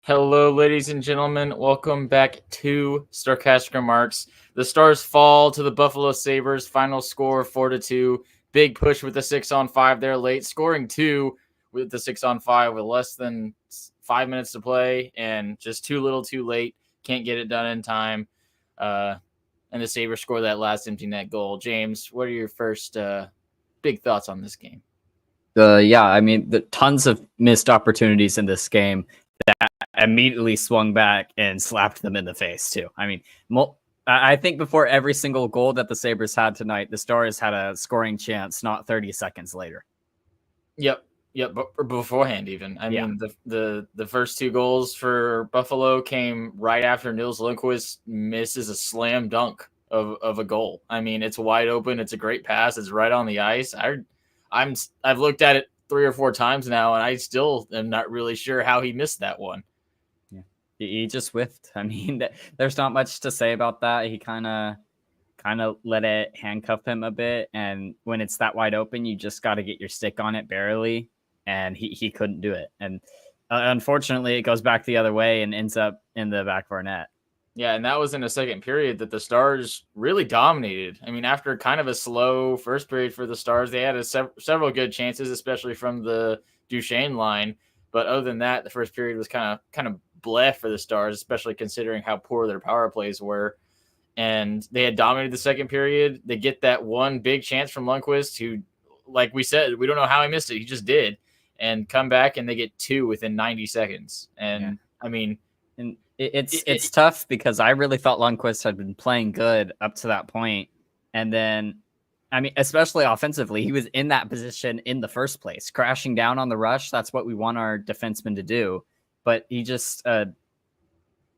Hello, ladies and gentlemen. Welcome back to Sarcastic Remarks. The Stars fall to the Buffalo Sabers. Final score 4-2. Big push with the 6-on-5 there late, scoring two with the 6-on-5 with less than 5 minutes to play and just too little too late. Can't get it done in time. And the Sabres score that last empty net goal. James, what are your first big thoughts on this game? The tons of missed opportunities in this game that immediately swung back and slapped them in the face too. I think before every single goal that the Sabres had tonight, the Stars had a scoring chance not 30 seconds later. Yep. But beforehand, even. I mean, the first two goals for Buffalo came right after Nils Lundqvist misses a slam dunk of a goal. I mean, it's wide open. It's a great pass. It's right on the ice. I've looked at it 3 or 4 times now, and I still am not really sure how he missed that one. Yeah, he just whiffed. I mean, there's not much to say about that. He kind of let it handcuff him a bit, and when it's that wide open, you just got to get your stick on it barely, and he couldn't do it. And unfortunately, it goes back the other way and ends up in the back of our net. Yeah, and that was in a second period that the Stars really dominated. I mean, after kind of a slow first period for the Stars, they had several good chances, especially from the Duchesne line. But other than that, the first period was kind of bleh for the Stars, especially considering how poor their power plays were. And they had dominated the second period. They get that one big chance from Lundqvist, who, like we said, we don't know how he missed it. He just did. And come back, and they get two within 90 seconds. And, yeah. I mean... And it's tough because I really thought Lundqvist had been playing good up to that point. And then, I mean, especially offensively, he was in that position in the first place, crashing down on the rush. That's what we want our defensemen to do. But he just,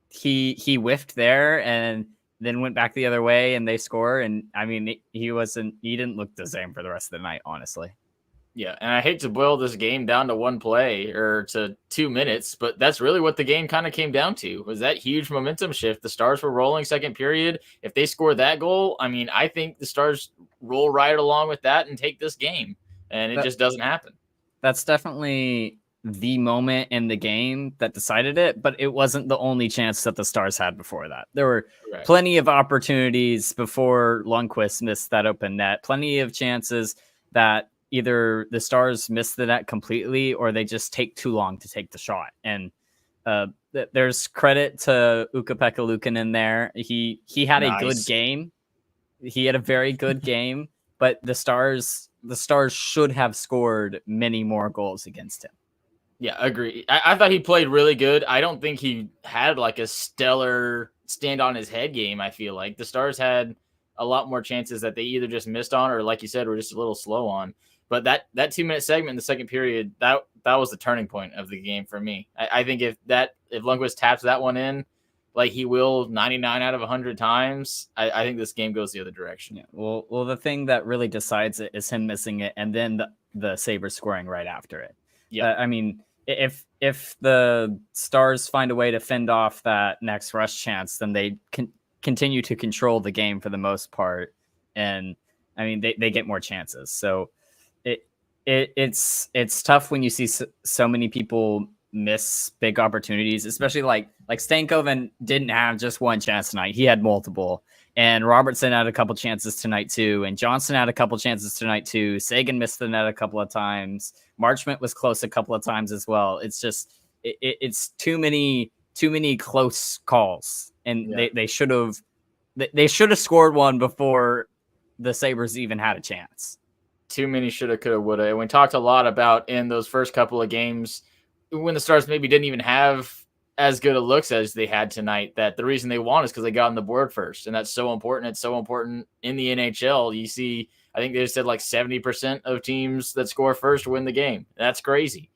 he whiffed there and then went back the other way and they score. And I mean, he didn't look the same for the rest of the night, honestly. Yeah, and I hate to boil this game down to one play or to 2 minutes, but that's really what the game kind of came down to, was that huge momentum shift. The Stars were rolling second period. If they score that goal, I mean, I think the Stars roll right along with that and take this game, and it just doesn't happen. That's definitely the moment in the game that decided it, but it wasn't the only chance that the Stars had before that. There were plenty of opportunities before Lundqvist missed that open net, plenty of chances that either the Stars miss the net completely or they just take too long to take the shot. And there's credit to Ukko-Pekka Luukkonen there. He had a good game. He had a very good game, but the Stars should have scored many more goals against him. Yeah, agree. I thought he played really good. I don't think he had like a stellar stand on his head game. I feel like the Stars had a lot more chances that they either just missed on or, like you said, were just a little slow on. But that 2-minute segment in the second period, that was the turning point of the game for me. I think if Lundqvist taps that one in, like he will 99 out of 100 times, I think this game goes the other direction. Yeah. Well, the thing that really decides it is him missing it, and then the Sabres scoring right after it. Yeah, I mean, if the Stars find a way to fend off that next rush chance, then they can continue to control the game for the most part, and I mean they get more chances. So it's tough when you see so many people miss big opportunities, especially like Stankoven didn't have just one chance tonight. He had multiple, and Robertson had a couple chances tonight too, and Johnson had a couple chances tonight too. Sagan missed the net a couple of times. Marchment was close a couple of times as well. It's just it's too many close calls, and they should have scored one before the Sabres even had a chance. Too many shoulda, coulda, woulda. And we talked a lot about in those first couple of games when the Stars maybe didn't even have as good of looks as they had tonight, that the reason they won is because they got on the board first. And that's so important. It's so important in the NHL. You see, I think they said like 70% of teams that score first win the game. That's crazy.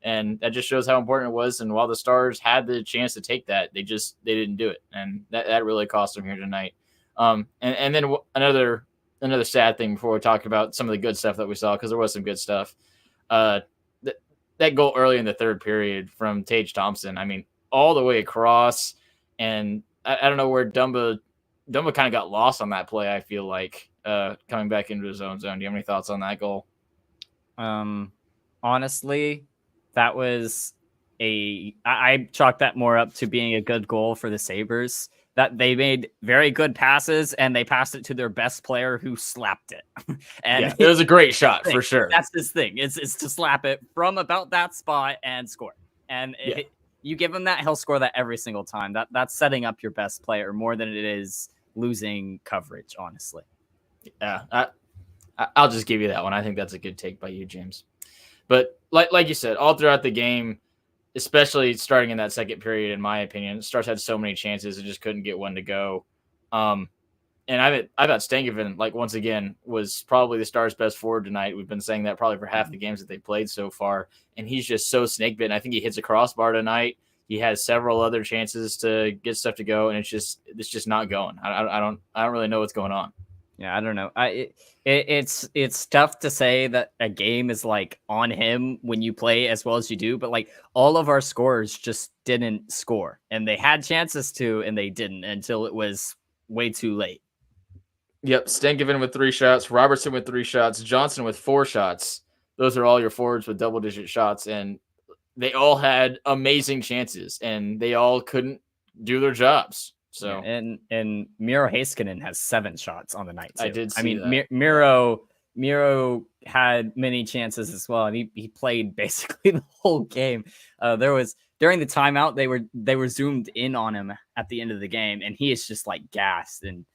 And that just shows how important it was. And while the Stars had the chance to take that, they didn't do it. And that really cost them here tonight. And then another sad thing before we talk about some of the good stuff that we saw, because there was some good stuff. That goal early in the third period from Tage Thompson, I mean, all the way across, and I don't know where Dumba kind of got lost on that play, I feel like, coming back into his own zone. Do you have any thoughts on that goal? Honestly, that was I chalk that more up to being a good goal for the Sabres. That they made very good passes and they passed it to their best player who slapped it. And yeah, it was a great shot for sure. That's his thing. It's to slap it from about that spot and score. And you give him that, he'll score that every single time. That's setting up your best player more than it is losing coverage, honestly. Yeah, I'll just give you that one. I think that's a good take by you, James. But like you said, all throughout the game, especially starting in that second period, in my opinion, Stars had so many chances and just couldn't get one to go. And I thought Stankoven, like, once again, was probably the Stars' best forward tonight. We've been saying that probably for half the games that they played so far, and he's just so snake bitten. I think he hits a crossbar tonight. He has several other chances to get stuff to go, and it's just not going. I don't really know what's going on. Yeah, I don't know. It's tough to say that a game is like on him when you play as well as you do, but like all of our scorers just didn't score, and they had chances to, and they didn't until it was way too late. Yep, Stankoven with 3 shots, Robertson with 3 shots, Johnson with 4 shots. Those are all your forwards with double-digit shots, and they all had amazing chances, and they all couldn't do their jobs. So and Miro Heiskanen has 7 shots on the night too. I did see that. Miro had many chances as well, and he played basically the whole game. There was during the timeout they were zoomed in on him at the end of the game, and he is just like gassed, and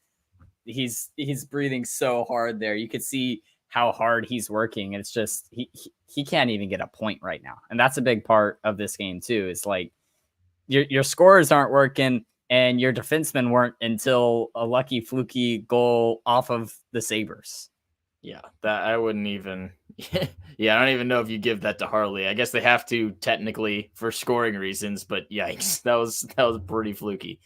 he's breathing so hard there. You could see how hard he's working, and it's just he can't even get a point right now, and that's a big part of this game too. It's like your scorers aren't working. And your defensemen weren't until a lucky fluky goal off of the Sabers. Yeah, that I wouldn't even. Yeah, I don't even know if you give that to Harley. I guess they have to technically for scoring reasons, but yikes, that was pretty fluky.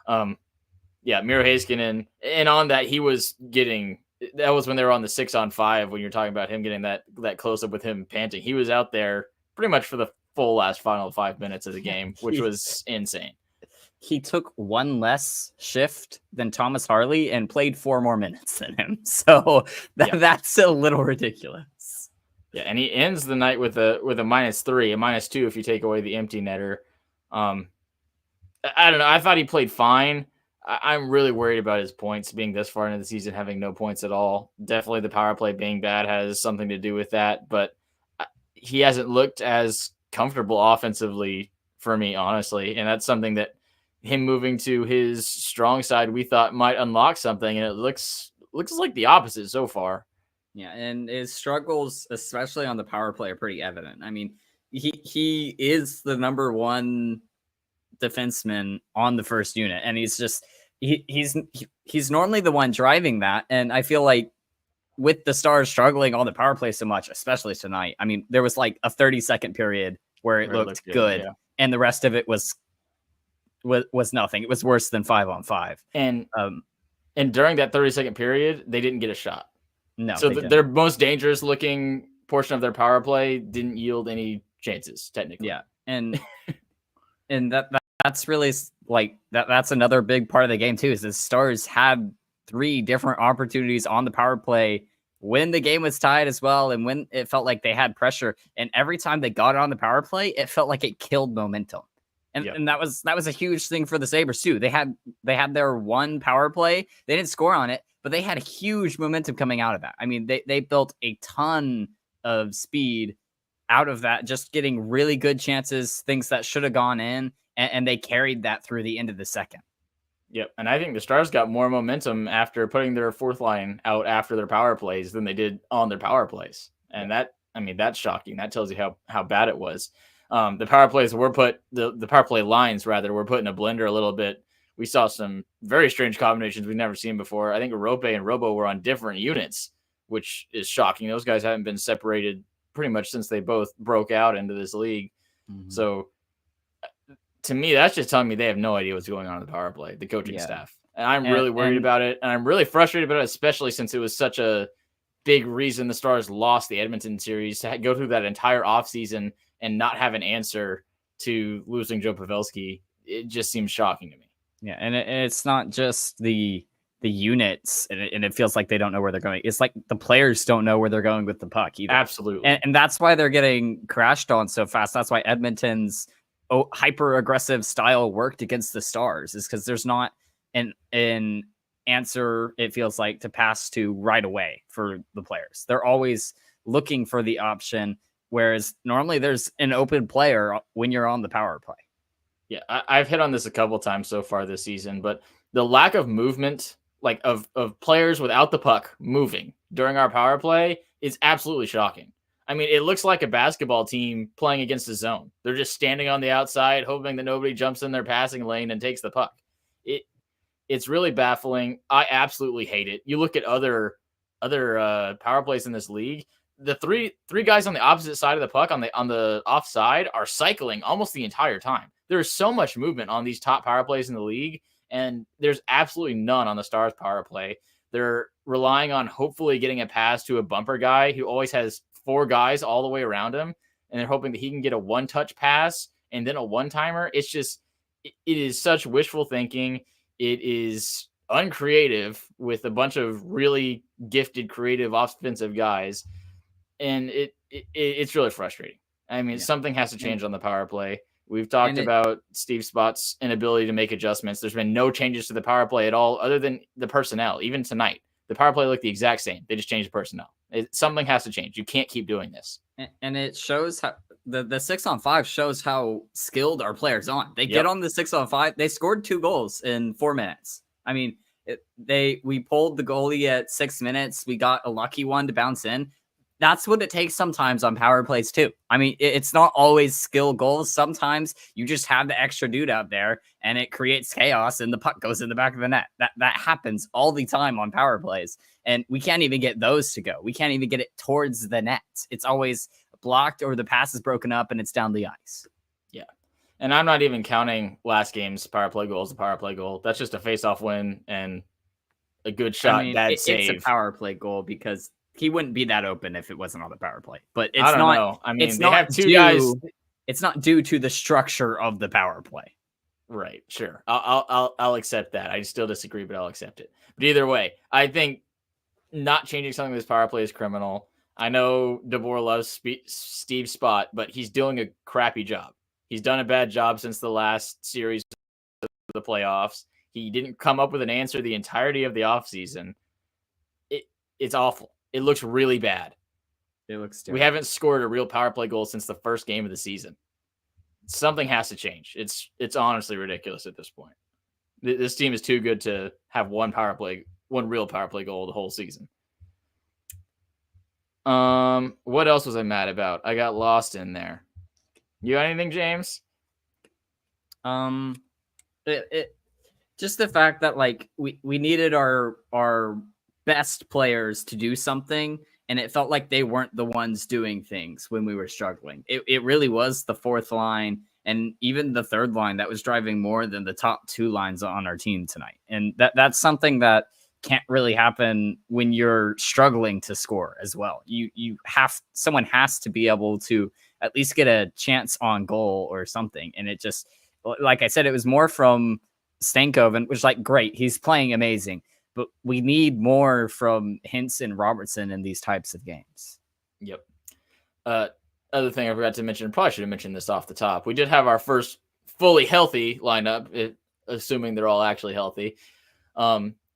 Yeah, Miro Heiskanen, and on that he was getting. That was when they were on the 6-on-5. When you're talking about him getting that close up with him panting, he was out there pretty much for the full final 5 minutes of the game, which was insane. He took 1 less shift than Thomas Harley and played 4 more minutes than him. So that's a little ridiculous. Yeah, and he ends the night with a -3, a -2 if you take away the empty netter. I don't know. I thought he played fine. I'm really worried about his points being this far into the season, having no points at all. Definitely the power play being bad has something to do with that, but he hasn't looked as comfortable offensively for me, honestly. And that's something that him moving to his strong side we thought might unlock something, and it looks like the opposite so far. Yeah, and his struggles, especially on the power play, are pretty evident. I mean, he is the number 1 defenseman on the first unit, and he's just he's normally the one driving that, and I feel like with the Stars struggling on the power play so much, especially tonight, I mean, there was like a 30-second period where it looked good, yeah. And the rest of it was nothing. It was worse than 5-on-5. And during that 30-second period, they didn't get a shot. No. So their most dangerous looking portion of their power play didn't yield any chances, technically. Yeah. And that's really like that's another big part of the game too, is the Stars had 3 different opportunities on the power play when the game was tied as well, and when it felt like they had pressure. And every time they got on the power play, it felt like it killed momentum. And that was a huge thing for the Sabres too. They had their 1 power play. They didn't score on it, but they had a huge momentum coming out of that. I mean, they built a ton of speed out of that, just getting really good chances, things that should have gone in, and they carried that through the end of the second. Yep, and I think the Stars got more momentum after putting their 4th line out after their power plays than they did on their power plays. And that's shocking. That tells you how bad it was. The power plays were the power play lines rather were put in a blender a little bit. We saw some very strange combinations we've never seen before. I think Rope and Robo were on different units, which is shocking. Those guys haven't been separated pretty much since they both broke out into this league. Mm-hmm. So to me, that's just telling me they have no idea what's going on in the power play, the coaching staff. And I'm really worried about it. And I'm really frustrated about it, especially since it was such a big reason the Stars lost the Edmonton series, to go through that entire offseason and not have an answer to losing Joe Pavelski. It just seems shocking to me. Yeah, and it's not just the the units, and it feels like they don't know where they're going. It's like the players don't know where they're going with the puck either. Absolutely. And that's why they're getting crashed on so fast. That's why Edmonton's hyper aggressive style worked against the Stars, is because there's not an answer, it feels like, to pass to right away for the players. They're always looking for the option, whereas normally there's an open player when you're on the power play. Yeah, I've hit on this a couple times so far this season, but the lack of movement, like of players without the puck moving during our power play, is absolutely shocking. I mean, it looks like a basketball team playing against a zone. They're just standing on the outside, hoping that nobody jumps in their passing lane and takes the puck. It's really baffling. I absolutely hate it. You look at other power plays in this league. The three guys on the opposite side of the puck on the offside are cycling almost the entire time. There's so much movement on these top power plays in the league, and there's absolutely none on the Stars power play. They're relying on hopefully getting a pass to a bumper guy who always has 4 guys all the way around him, and they're hoping that he can get a one-touch pass and then a one-timer. It's just, it is such wishful thinking. It is uncreative with a bunch of really gifted, creative, offensive guys, and it's really frustrating. I mean, something has to change on the power play. We've talked about Steve Spott's inability to make adjustments. There's been no changes to the power play at all, other than the personnel. Even tonight, the power play looked the exact same. They just changed the personnel. Something has to change. You can't keep doing this. And it shows how the 6-on-5 shows how skilled our players are. They get on the 6-on-5. They scored 2 goals in 4 minutes. I mean, we pulled the goalie at 6 minutes. We got a lucky one to bounce in. That's what it takes sometimes on power plays too. I mean, it's not always skill goals. Sometimes you just have the extra dude out there and it creates chaos and the puck goes in the back of the net. That happens all the time on power plays. And we can't even get those to go. We can't even get it towards the net. It's always blocked or the pass is broken up and it's down the ice. Yeah. And I'm not even counting last game's power play goal as a power play goal. That's just a face-off win and a good shot, bad save. It's a power play goal because he wouldn't be that open if it wasn't on the power play. But it's I don't not. Know. I mean, it's they not have 2 guys. It's not due to the structure of the power play. Right. Sure. I'll accept that. I still disagree, but I'll accept it. But either way, I think not changing something with this power play is criminal. I know DeBoer loves Steve Spott, but he's doing a crappy job. He's done a bad job since the last series of the playoffs. He didn't come up with an answer the entirety of the offseason. It's awful. It looks really bad. It looks terrible. We haven't scored a real power play goal since the first game of the season. Something has to change. It's honestly ridiculous at this point. This team is too good to have one real power play goal the whole season. What else was I mad about? I got lost in there. You got anything, James? Just the fact that like we needed our best players to do something, and it felt like they weren't the ones doing things when we were struggling. It really was the 4th line and even the 3rd line that was driving more than the top 2 lines on our team tonight. And that's something that can't really happen when you're struggling to score as well. Someone has to be able to at least get a chance on goal or something. And it just, like I said, it was more from Stankoven, which, like, great, he's playing amazing, but we need more from Hintz and Robertson in these types of games. Yep. Other thing I forgot to mention, probably should have mentioned this off the top. We did have our first fully healthy lineup, assuming they're all actually healthy.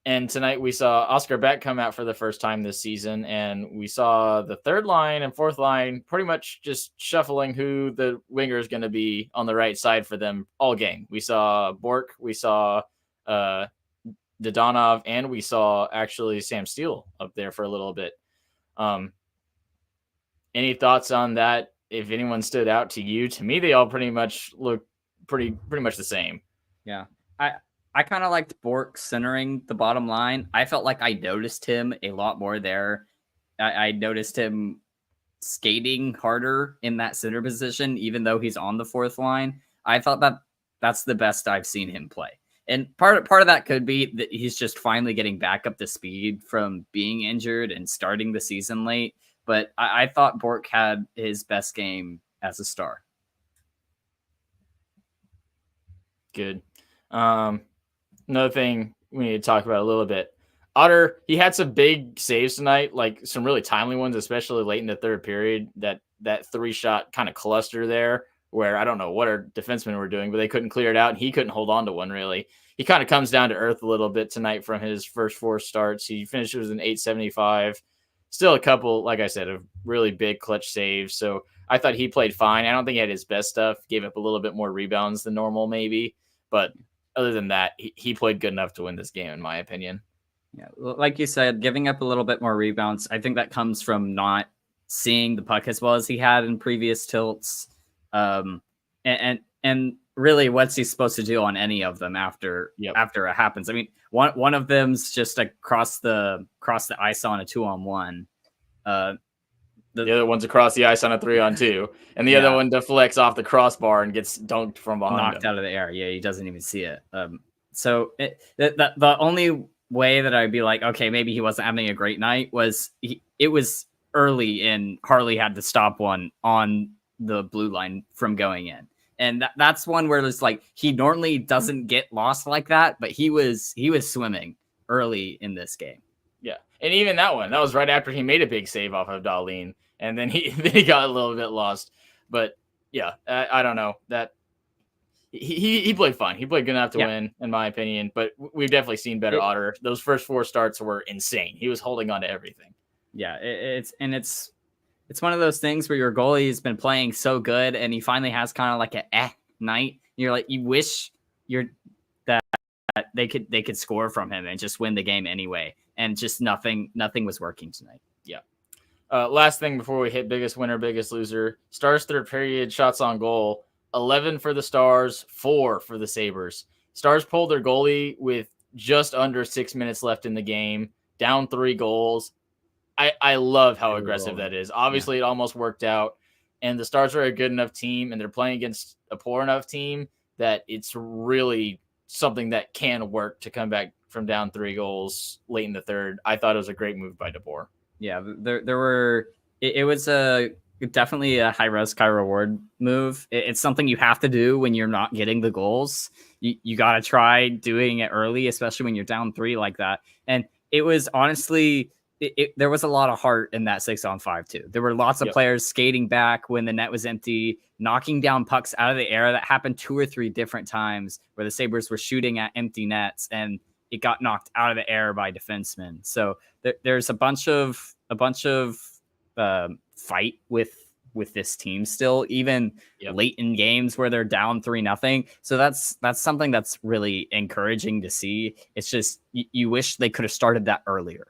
And tonight we saw Oscar Beck come out for the first time this season, and we saw the 3rd line and 4th line pretty much just shuffling who the winger is going to be on the right side for them all game. We saw Bork, we saw Dodonov, and we saw actually Sam Steele up there for a little bit. Any thoughts on that? If anyone stood out to you? To me, they all pretty much look pretty much the same. Yeah. I kind of liked Bork centering the bottom line. I felt like I noticed him a lot more there. I noticed him skating harder in that center position, even though he's on the 4th line. I thought that's the best I've seen him play. And part of that could be that he's just finally getting back up to speed from being injured and starting the season late. But I thought Bork had his best game as a Star. Good. Another thing we need to talk about a little bit. Otter, he had some big saves tonight, like some really timely ones, especially late in the third period. That 3-shot kind of cluster there, where I don't know what our defensemen were doing, but they couldn't clear it out, and he couldn't hold on to one really. He kind of comes down to earth a little bit tonight from his first 4 starts. He finishes an 875. Still a couple, like I said, of really big clutch saves. So I thought he played fine. I don't think he had his best stuff. Gave up a little bit more rebounds than normal, maybe. But other than that, he played good enough to win this game, in my opinion. Yeah, like you said, giving up a little bit more rebounds. I think that comes from not seeing the puck as well as he had in previous tilts. And really, what's he supposed to do on any of them after it happens? I mean, one of them's just across the ice on a 2-on-1. The other one's across the ice on a 3-on-2, and the other one deflects off the crossbar and gets dunked from behind, knocked out of the air. Yeah, he doesn't even see it. So the only way that I'd be like, okay, maybe he wasn't having a great night was it was early and Harley had to stop one on the blue line from going in. And that's one where it's like, he normally doesn't get lost like that, but he was swimming early in this game. Yeah. And even that was right after he made a big save off of Dahlin. And then he got a little bit lost. But yeah, I don't know that. He played fine. He played good enough to win, in my opinion. But we've definitely seen better Otter. Those first 4 starts were insane. He was holding on to everything. Yeah, it's one of those things where your goalie has been playing so good, and he finally has kind of like a night. You're like, you wish that they could score from him and just win the game anyway. And just nothing was working tonight. Yeah. Last thing before we hit biggest winner, biggest loser. Stars third period shots on goal. 11 for the Stars, 4 for the Sabers. Stars pulled their goalie with just under 6 minutes left in the game, down 3 goals. I love how aggressive that is. Obviously, it almost worked out, and the Stars are a good enough team, and they're playing against a poor enough team that it's really something that can work to come back from down 3 goals late in the third. I thought it was a great move by DeBoer. Yeah, it was definitely a high risk, high reward move. It's something you have to do when you're not getting the goals. You got to try doing it early, especially when you're down 3 like that. And it was honestly, there was a lot of heart in that 6-on-5 too. There were lots of players skating back when the net was empty, knocking down pucks out of the air. That happened 2 or 3 different times where the Sabres were shooting at empty nets and it got knocked out of the air by defensemen. So there's a bunch of fight with this team still, even late in games where they're down 3-0. So that's something that's really encouraging to see. It's just you wish they could have started that earlier.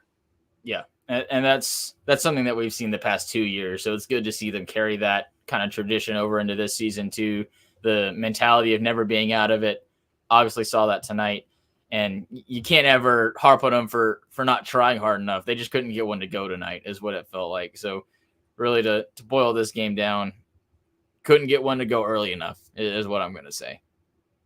Yeah, and that's something that we've seen the past 2 years. So it's good to see them carry that kind of tradition over into this season too. The mentality of never being out of it. Obviously saw that tonight. And you can't ever harp on them for not trying hard enough. They just couldn't get one to go tonight, is what it felt like. So really to boil this game down, couldn't get one to go early enough is what I'm going to say.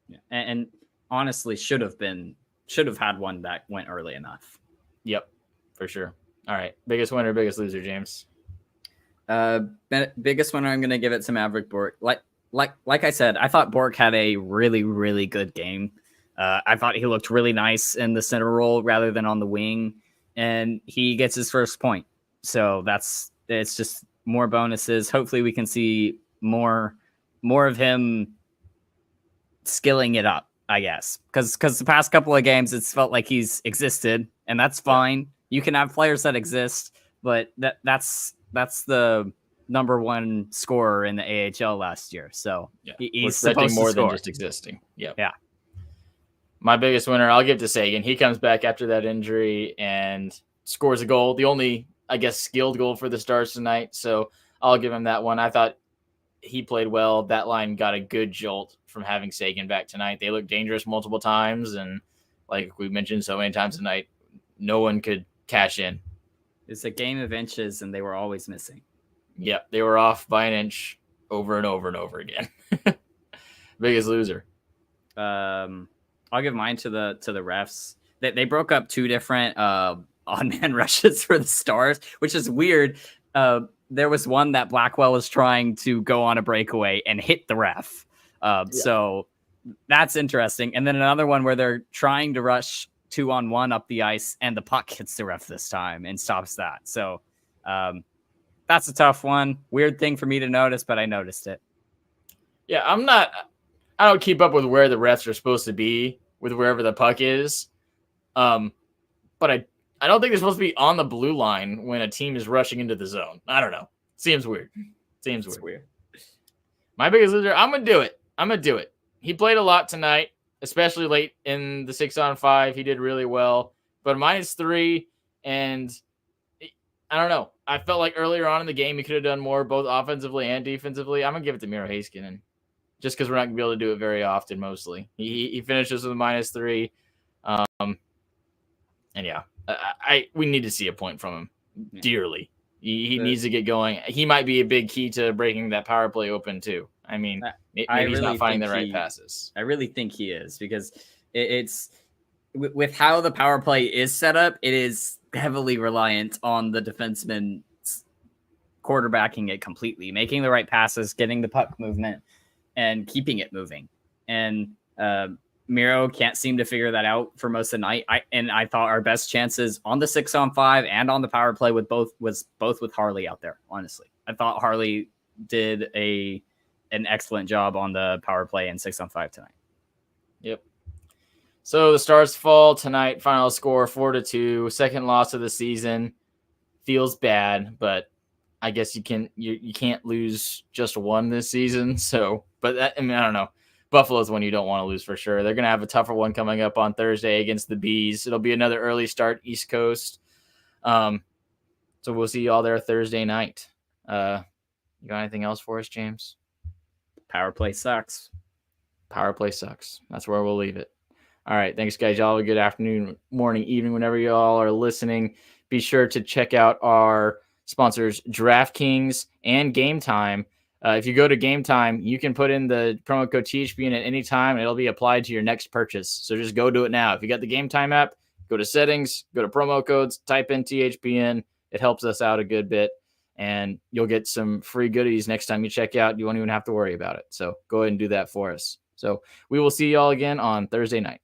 Yeah. And honestly, should have had one that went early enough. Yep, for sure. All right. Biggest winner, biggest loser, James. Biggest winner, I'm going to give it to Maverick Bork. Like I said, I thought Bork had a really, really good game. I thought he looked really nice in the center role rather than on the wing, and he gets his first point. So it's just more bonuses. Hopefully we can see more of him skilling it up, I guess. Because the past couple of games, it's felt like he's existed, and that's fine. You can have players that exist, but that's the number 1 scorer in the AHL last year. So he's supposed to more score. Than just existing. Yeah. My biggest winner, I'll give to Seguin. He comes back after that injury and scores a goal. The only, I guess, skilled goal for the Stars tonight. So I'll give him that one. I thought he played well. That line got a good jolt from having Seguin back tonight. They looked dangerous multiple times. And like we mentioned so many times tonight, no one could cash in. It's a game of inches, and they were always missing. Yep, they were off by an inch over and over and over again. Biggest loser. I'll give mine to the refs. They broke up 2 different on-man rushes for the Stars, which is weird. There was one that Blackwell was trying to go on a breakaway and hit the ref. So that's interesting. And then another one where they're trying to rush 2-on-1 up the ice, and the puck hits the ref this time and stops that. So that's a tough one. Weird thing for me to notice, but I noticed it. Yeah, I don't keep up with where the refs are supposed to be with wherever the puck is. But I don't think they're supposed to be on the blue line when a team is rushing into the zone. I don't know. Seems weird. Seems weird. My biggest loser, I'm going to do it. He played a lot tonight, especially late in the 6-on-5. He did really well. But -3, and I don't know. I felt like earlier on in the game he could have done more, both offensively and defensively. I'm going to give it to Miro Heiskanen, just because we're not going to be able to do it very often, mostly. He finishes with a -3. And yeah, we need to see a point from him dearly. He needs to get going. He might be a big key to breaking that power play open too. I mean, maybe he's not finding the right passes. I really think he is, because it's with how the power play is set up, it is heavily reliant on the defenseman quarterbacking it completely, making the right passes, getting the puck movement, and keeping it moving. And Miro can't seem to figure that out for most of the night. I thought our best chances on the 6-on-5 and on the power play with both with Harley out there. Honestly, I thought Harley did an excellent job on the power play and 6-on-5 tonight. Yep. So the Stars fall tonight. Final score 4-2. Second loss of the season. Feels bad, but I guess you can't lose just one this season. So, but I don't know. Buffalo's one you don't want to lose for sure. They're going to have a tougher one coming up on Thursday against the Bees. It'll be another early start East Coast. So we'll see you all there Thursday night. You got anything else for us, James? Power play sucks. Power play sucks. That's where we'll leave it. All right. Thanks, guys. Y'all have a good afternoon, morning, evening, whenever y'all are listening. Be sure to check out our sponsors, DraftKings and Game Time. If you go to Game Time, you can put in the promo code THPN at any time, and it'll be applied to your next purchase. So just go do it now. If you got the Game Time app, go to settings, go to promo codes, type in THPN. It helps us out a good bit, and you'll get some free goodies next time you check out. You won't even have to worry about it. So go ahead and do that for us. So we will see you all again on Thursday night.